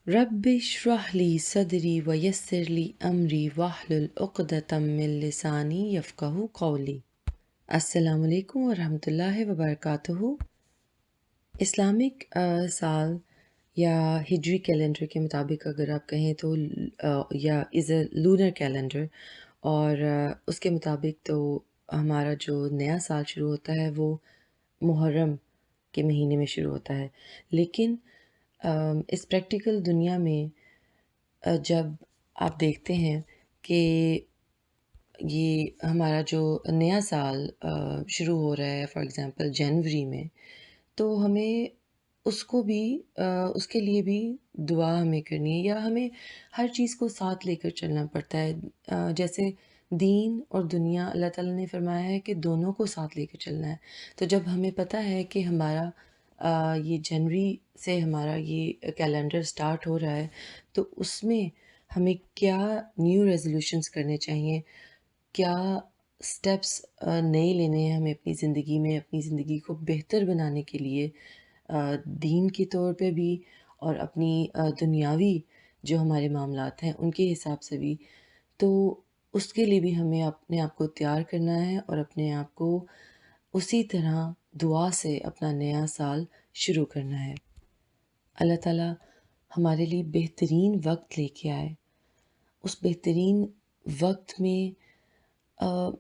رب اشرح لی صدری ویسر لی امری واحلل عقدۃ من لسانی یفقہوا قولی۔ السلام علیکم ورحمۃ اللہ وبرکاتہ۔ اسلامک سال یا ہجری کیلنڈر کے مطابق اگر آپ کہیں تو یا از اے لونر کیلنڈر، اور اس کے مطابق تو ہمارا جو نیا سال شروع ہوتا ہے وہ محرم کے مہینے میں شروع ہوتا ہے، لیکن اس پریکٹیکل دنیا میں جب آپ دیکھتے ہیں کہ یہ ہمارا جو نیا سال شروع ہو رہا ہے فار ایگزامپل جنوری میں، تو ہمیں اس کو بھی اس کے لیے بھی دعا ہمیں کرنی ہے، یا ہمیں ہر چیز کو ساتھ لے کر چلنا پڑتا ہے۔ جیسے دین اور دنیا اللہ تعالیٰ نے فرمایا ہے کہ دونوں کو ساتھ لے کر چلنا ہے، تو جب ہمیں پتہ ہے کہ ہمارا یہ جنوری سے ہمارا یہ کیلنڈر سٹارٹ ہو رہا ہے، تو اس میں ہمیں کیا نیو ریزولوشنز کرنے چاہیے، کیا سٹیپس نئے لینے ہیں ہمیں اپنی زندگی میں، اپنی زندگی کو بہتر بنانے کے لیے، دین کے طور پہ بھی اور اپنی دنیاوی جو ہمارے معاملات ہیں ان کے حساب سے بھی، تو اس کے لیے بھی ہمیں اپنے آپ کو تیار کرنا ہے اور اپنے آپ کو اسی طرح دعا سے اپنا نیا سال شروع کرنا ہے۔ اللہ تعالیٰ ہمارے لیے بہترین وقت لے کے آئے، اس بہترین وقت میں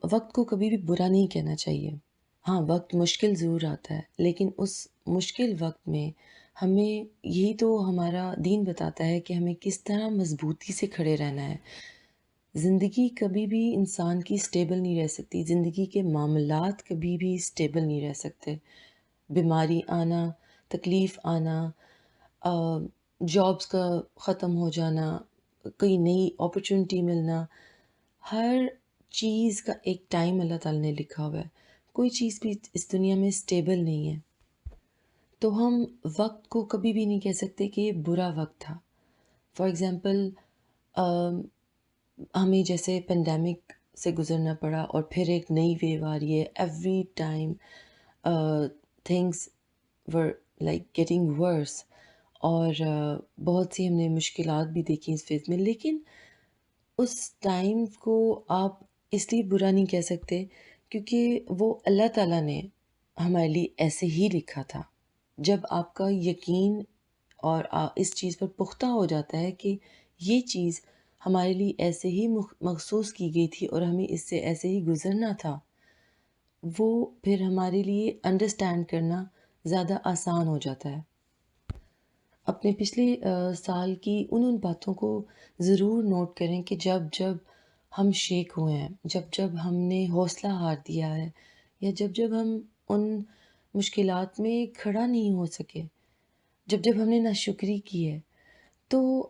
وقت کو کبھی بھی برا نہیں کہنا چاہیے۔ ہاں، وقت مشکل ضرور آتا ہے، لیکن اس مشکل وقت میں ہمیں یہی تو ہمارا دین بتاتا ہے کہ ہمیں کس طرح مضبوطی سے کھڑے رہنا ہے۔ زندگی کبھی بھی انسان کی سٹیبل نہیں رہ سکتی، زندگی کے معاملات کبھی بھی سٹیبل نہیں رہ سکتے۔ بیماری آنا، تکلیف آنا، جابس کا ختم ہو جانا، کوئی نئی اپرچونٹی ملنا، ہر چیز کا ایک ٹائم اللہ تعالیٰ نے لکھا ہوا ہے۔ کوئی چیز بھی اس دنیا میں سٹیبل نہیں ہے، تو ہم وقت کو کبھی بھی نہیں کہہ سکتے کہ یہ برا وقت تھا۔ فار ایگزامپل ہمیں جیسے پینڈیمک سے گزرنا پڑا اور پھر ایک نئی ویو آ رہی ہے، every time things were like getting worse, اور بہت سی ہم نے مشکلات بھی دیکھی اس فیز میں، لیکن اس ٹائم کو آپ اس لیے برا نہیں کہہ سکتے کیونکہ وہ اللہ تعالیٰ نے ہمارے لیے ایسے ہی لکھا تھا۔ جب آپ کا یقین اور اس چیز پر پختہ ہو جاتا ہے کہ یہ چیز ہمارے لیے ایسے ہی مخصوص کی گئی تھی اور ہمیں اس سے ایسے ہی گزرنا تھا، وہ پھر ہمارے لیے انڈرسٹینڈ کرنا زیادہ آسان ہو جاتا ہے۔ اپنے پچھلے سال کی ان باتوں کو ضرور نوٹ کریں کہ جب جب ہم شیک ہوئے ہیں، جب جب ہم نے حوصلہ ہار دیا ہے، یا جب جب ہم ان مشکلات میں کھڑا نہیں ہو سکے، جب جب ہم نے ناشکری کی ہے، تو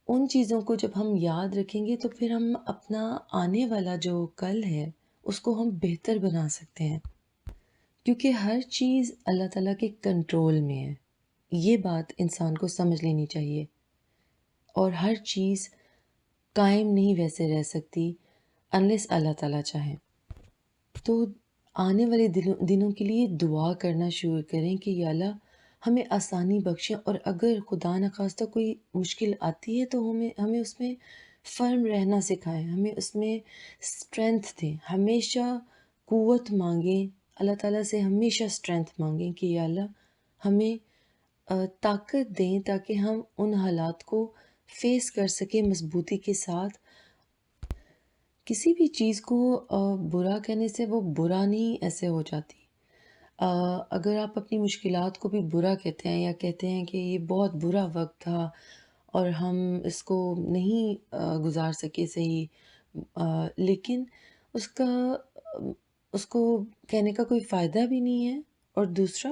ان چیزوں کو جب ہم یاد رکھیں گے تو پھر ہم اپنا آنے والا جو کل ہے اس کو ہم بہتر بنا سکتے ہیں، کیونکہ ہر چیز اللہ تعالیٰ کے کنٹرول میں ہے۔ یہ بات انسان کو سمجھ لینی چاہیے، اور ہر چیز قائم نہیں ویسے رہ سکتی انلیس اللہ تعالیٰ چاہیں۔ تو آنے والے دنوں کے لیے دعا کرنا شروع کریں کہ یا اللہ ہمیں آسانی بخشیں، اور اگر خدا نخواستہ کوئی مشکل آتی ہے تو ہمیں اس میں فرم رہنا سکھائیں، ہمیں اس میں اسٹرینتھ دیں، ہمیشہ قوت مانگیں اللہ تعالیٰ سے، ہمیشہ اسٹرینتھ مانگیں کہ یا اللہ ہمیں طاقت دیں تاکہ ہم ان حالات کو فیس کر سکیں مضبوطی کے ساتھ۔ کسی بھی چیز کو برا کہنے سے وہ برا نہیں ایسے ہو جاتی۔ اگر آپ اپنی مشکلات کو بھی برا کہتے ہیں یا کہتے ہیں کہ یہ بہت برا وقت تھا اور ہم اس کو نہیں گزار سکے صحیح، لیکن اس کو کہنے کا کوئی فائدہ بھی نہیں ہے، اور دوسرا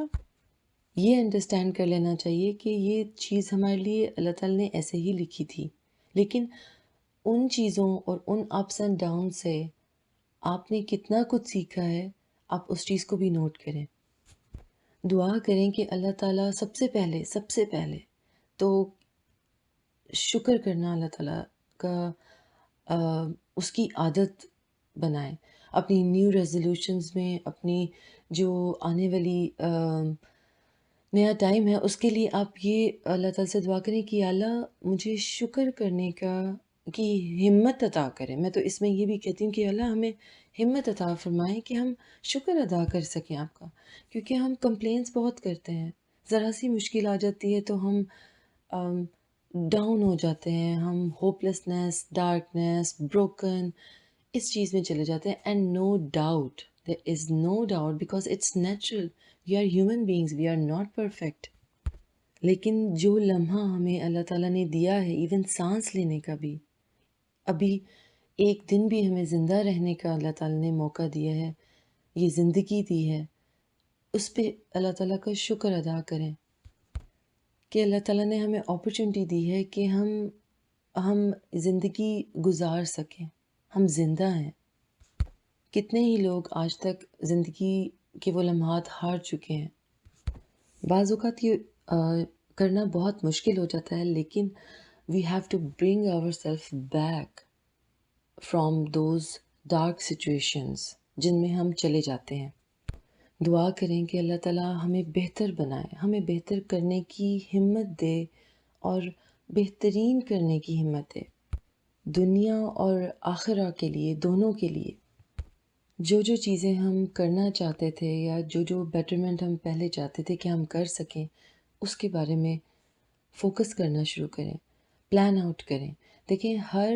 یہ انڈرسٹینڈ کر لینا چاہیے کہ یہ چیز ہمارے لیے اللہ تعالیٰ نے ایسے ہی لکھی تھی، لیکن ان چیزوں اور ان اپس اینڈ ڈاؤن سے آپ نے کتنا کچھ سیکھا ہے، آپ اس چیز کو بھی نوٹ کریں۔ دعا کریں کہ اللہ تعالیٰ سب سے پہلے تو شکر کرنا اللہ تعالیٰ کا اس کی عادت بنائیں، اپنی نیو ریزولوشنز میں، اپنی جو آنے والی نیا ٹائم ہے، اس کے لیے آپ یہ اللہ تعالی سے دعا کریں کہ یا اللہ مجھے شکر کرنے کی ہمت عطا کریں۔ میں تو اس میں یہ بھی کہتی ہوں کہ یا اللہ ہمیں ہمت عطا فرمائیں کہ ہم شکر ادا کر سکیں آپ کا، کیونکہ ہم کمپلینس بہت کرتے ہیں، ذرا سی مشکل آ جاتی ہے تو ہم ڈاؤن ہو جاتے ہیں، ہم ہوپلیسنس، ڈارکنیس، بروکن اس چیز میں چلے جاتے ہیں. And no doubt, there is no doubt because it's natural, we are human beings, we are not perfect. لیکن جو لمحہ ہمیں اللہ تعالیٰ نے دیا ہے، ایون سانس لینے کا بھی، ابھی ایک دن بھی ہمیں زندہ رہنے کا اللہ تعالیٰ نے موقع دیا ہے، یہ زندگی دی ہے، اس پہ اللہ تعالیٰ کا شکر ادا کریں کہ اللہ تعالیٰ نے ہمیں اپرچونٹی دی ہے کہ ہم زندگی گزار سکیں، ہم زندہ ہیں. کتنے ہی لوگ آج تک زندگی کے وہ لمحات ہار چکے ہیں. بعض اوقات یہ کرنا بہت مشکل ہو جاتا ہے، لیکن we have to bring our self back from those dark situations جن میں ہم چلے جاتے ہیں. دعا کریں کہ اللہ تعالیٰ ہمیں بہتر بنائے، ہمیں بہتر کرنے کی ہمت دے اور بہترین کرنے کی ہمت دے، دنیا اور آخرہ کے لیے، دونوں کے لیے. جو چیزیں ہم کرنا چاہتے تھے یا جو بیٹرمنٹ ہم پہلے چاہتے تھے کہ ہم کر سکیں، اس کے بارے میں فوکس کرنا شروع کریں، پلان آؤٹ کریں. دیکھیں ہر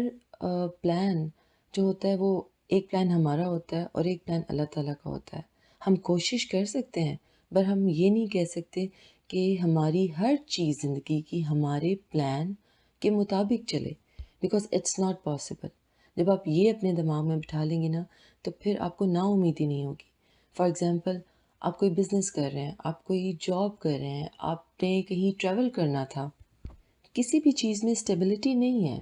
پلان جو ہوتا ہے وہ ایک پلان ہمارا ہوتا ہے اور ایک پلان اللہ تعالیٰ کا ہوتا ہے. ہم کوشش کر سکتے ہیں، پر ہم یہ نہیں کہہ سکتے کہ ہماری ہر چیز زندگی کی ہمارے پلان کے مطابق چلے، بیکاز اٹس ناٹ پاسبل. جب آپ یہ اپنے دماغ میں بٹھا لیں گے نا تو پھر آپ کو نا امیدی نہیں ہوگی. فار ایگزامپل، آپ کوئی بزنس کر رہے ہیں، آپ کوئی جاب کر رہے ہیں، آپ نے کہیں ٹریول کرنا تھا، کسی بھی چیز میں اسٹیبلٹی نہیں ہے.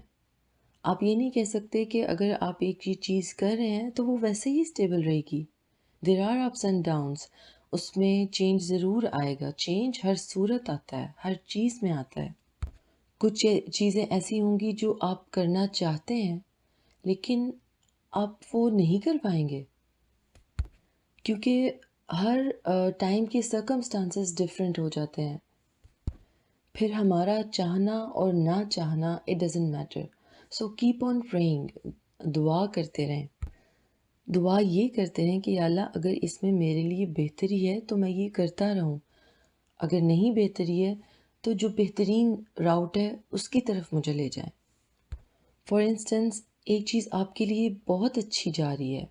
آپ یہ نہیں کہہ سکتے کہ اگر آپ ایک چیز کر رہے ہیں تو وہ ویسے ہی اسٹیبل رہے گی. There are ups and downs, اس میں چینج ضرور آئے گا. چینج ہر صورت آتا ہے، ہر چیز میں آتا ہے. کچھ چیزیں ایسی ہوں گی جو آپ کرنا چاہتے ہیں لیکن آپ وہ نہیں کر پائیں گے، کیونکہ ہر ٹائم کے سرکمسٹانسز ڈفرینٹ ہو جاتے ہیں. پھر ہمارا چاہنا اور نہ چاہنا it doesn't matter. So keep on praying, دعا کرتے رہیں. دعا یہ کرتے رہیں کہ یا اللہ اگر اس میں میرے لیے بہتری ہے تو میں یہ کرتا رہوں، اگر نہیں بہتری ہے تو جو بہترین راؤٹ ہے اس کی طرف مجھے لے جائیں. فار انسٹنس، ایک چیز آپ کے لیے بہت اچھی جا رہی ہے،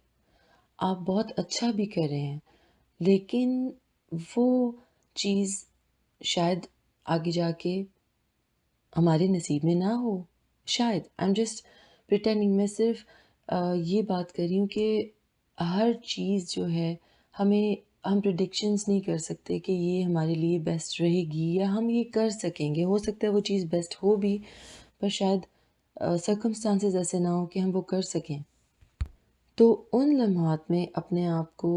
آپ بہت اچھا بھی کر رہے ہیں، لیکن وہ چیز شاید آگے جا کے ہمارے نصیب میں نہ ہو. شاید آئی ایم جسٹ پریٹینڈنگ، میں صرف یہ بات کر رہی ہوں کہ ہر چیز جو ہے ہم پریڈکشنز نہیں کر سکتے کہ یہ ہمارے لیے بیسٹ رہے گی یا ہم یہ کر سکیں گے. ہو سکتا ہے وہ چیز بیسٹ ہو بھی، پر شاید سرکمسٹانسز ایسے نہ ہوں کہ ہم وہ کر سکیں. تو ان لمحات میں اپنے آپ کو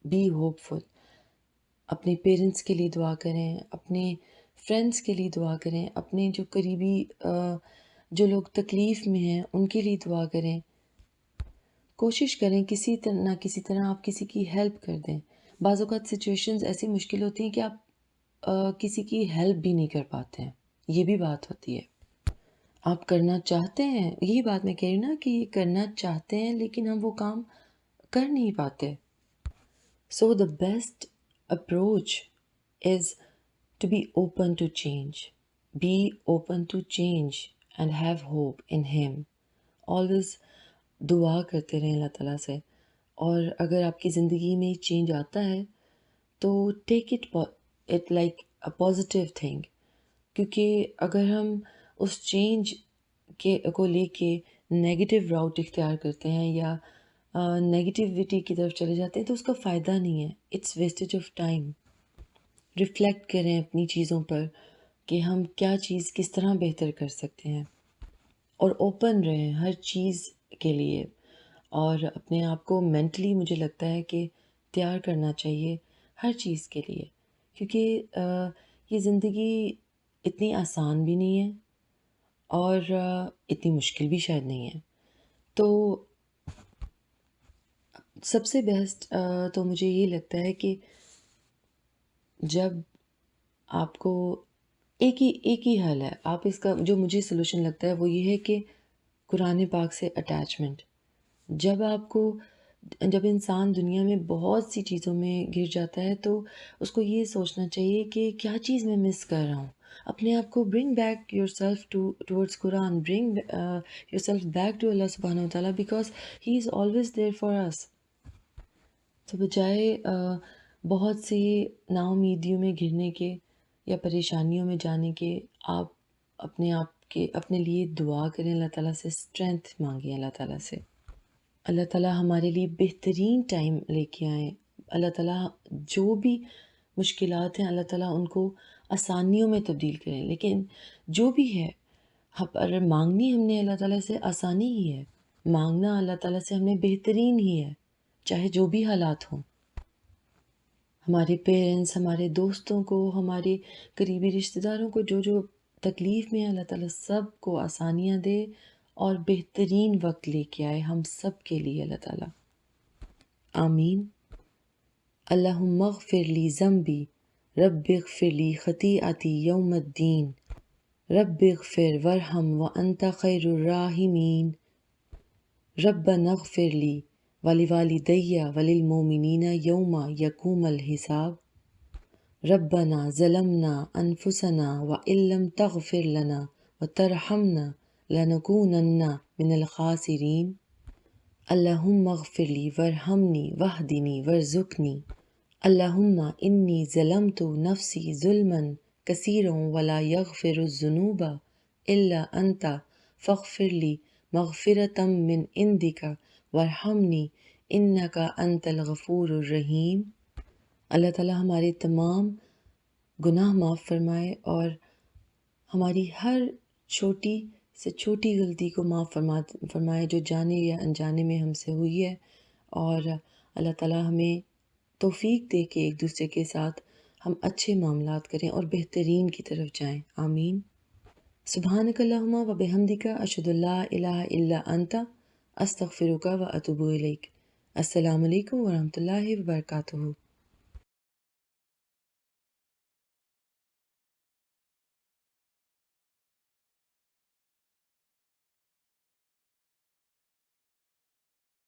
بی ہوپ فل، اپنے پیرنٹس کے لیے دعا کریں، اپنے فرینڈس کے لیے دعا کریں، اپنے جو قریبی جو لوگ تکلیف میں ہیں ان کے لیے دعا کریں. کوشش کریں کسی طرح نہ کسی طرح آپ کسی کی ہیلپ کر دیں. بعض اوقات سچویشنز ایسی مشکل ہوتی ہیں کہ آپ کسی کی ہیلپ بھی نہیں کر پاتے ہیں، یہ بھی بات ہوتی ہے. آپ کرنا چاہتے ہیں، یہی بات میں کہہ رہی ہوں نا کہ یہ کرنا چاہتے ہیں لیکن ہم وہ کام کر نہیں پاتے. So the best approach is to be open to change. Be open to change and have hope in him. Always دعا کرتے رہیں اللہ تعالیٰ سے، اور اگر آپ کی زندگی میں چینج آتا ہے تو take it like a positive thing. کیونکہ اگر ہم اس چینج کو لے کے نیگیٹو راؤٹ اختیار کرتے ہیں یا نیگیٹیوٹی کی طرف چلے جاتے ہیں تو اس کا فائدہ نہیں ہے. It's wastage of time. Reflect کریں اپنی چیزوں پر کہ ہم کیا چیز کس طرح بہتر کر سکتے ہیں، اور اوپن رہیں ہر چیز کے لیے. اور اپنے آپ کو مینٹلی مجھے لگتا ہے کہ تیار کرنا چاہیے ہر چیز کے لیے، کیونکہ یہ زندگی اتنی آسان بھی نہیں ہے اور اتنی مشکل بھی شاید نہیں ہے. تو سب سے بیسٹ تو مجھے یہ لگتا ہے کہ جب آپ کو ایک ہی حل ہے، آپ اس کا جو مجھے سلوشن لگتا ہے وہ یہ ہے کہ قرآن پاک سے اٹیچمنٹ. جب انسان دنیا میں بہت سی چیزوں میں گر جاتا ہے تو اس کو یہ سوچنا چاہیے کہ کیا چیز میں مس کر رہا ہوں. اپنے آپ کو bring back yourself towards Quran, bring yourself back to Allah سبحانہ و تعالیٰ، because he is always there for us. تو بجائے بہت سی نا امیدیوں میں گرنے کے یا پریشانیوں میں جانے کے، آپ اپنے لیے دعا کریں، اللہ تعالیٰ سے اسٹرینتھ مانگیں، اللہ تعالیٰ سے. اللہ تعالیٰ ہمارے لیے بہترین ٹائم لے کے آئیں. اللہ تعالیٰ جو بھی مشکلات ہیں اللہ تعالیٰ ان کو آسانیوں میں تبدیل کریں. لیکن جو بھی ہے، اگر مانگنی ہم نے اللہ تعالیٰ سے آسانی ہی ہے، مانگنا اللہ تعالیٰ سے ہم نے بہترین ہی ہے، چاہے جو بھی حالات ہوں. ہمارے پیرنٹس، ہمارے دوستوں کو، ہمارے قریبی رشتہ داروں کو جو تکلیف میں ہے، اللہ تعالیٰ سب کو آسانیاں دے اور بہترین وقت لے کے آئے ہم سب کے لیے اللہ تعالیٰ. آمین. اللہم اغفر لی ذنبی، رب اغفر لی خطیئتی یوم الدین، رب اغفر ورحم وانت خیر الراحمین، ربنا اغفر لی ولوالدی وللمؤمنین یوم یقوم الحساب، ربنا ظلمنا انفسنا وان لم تغفر لنا وترحمنا لنکونن من الخاسرین. اللہم اغفر لی ورحمنی واہدنی ورزقنی، اللہم انی ظلمت نفسی ظلما کثیرا ولا یغفر الذنوب الا انت فاغفر لی مغفرۃ من عندک وارحمنی انک انت الغفور الرحیم. اللہ تعالیٰ ہمارے تمام گناہ معاف فرمائے اور ہماری ہر چھوٹی سے چھوٹی غلطی کو معاف فرمائے جو جانے یا انجانے میں ہم سے ہوئی ہے، اور اللہ تعالیٰ ہمیں توفیق دے کہ ایک دوسرے کے ساتھ ہم اچھے معاملات کریں اور بہترین کی طرف جائیں. آمین. سبحانک اللہم و بحمدک، اشہد ان لا الہ الا انت، استغفرک و اتوب الیک. السلام علیکم ورحمۃ اللہ وبرکاتہ.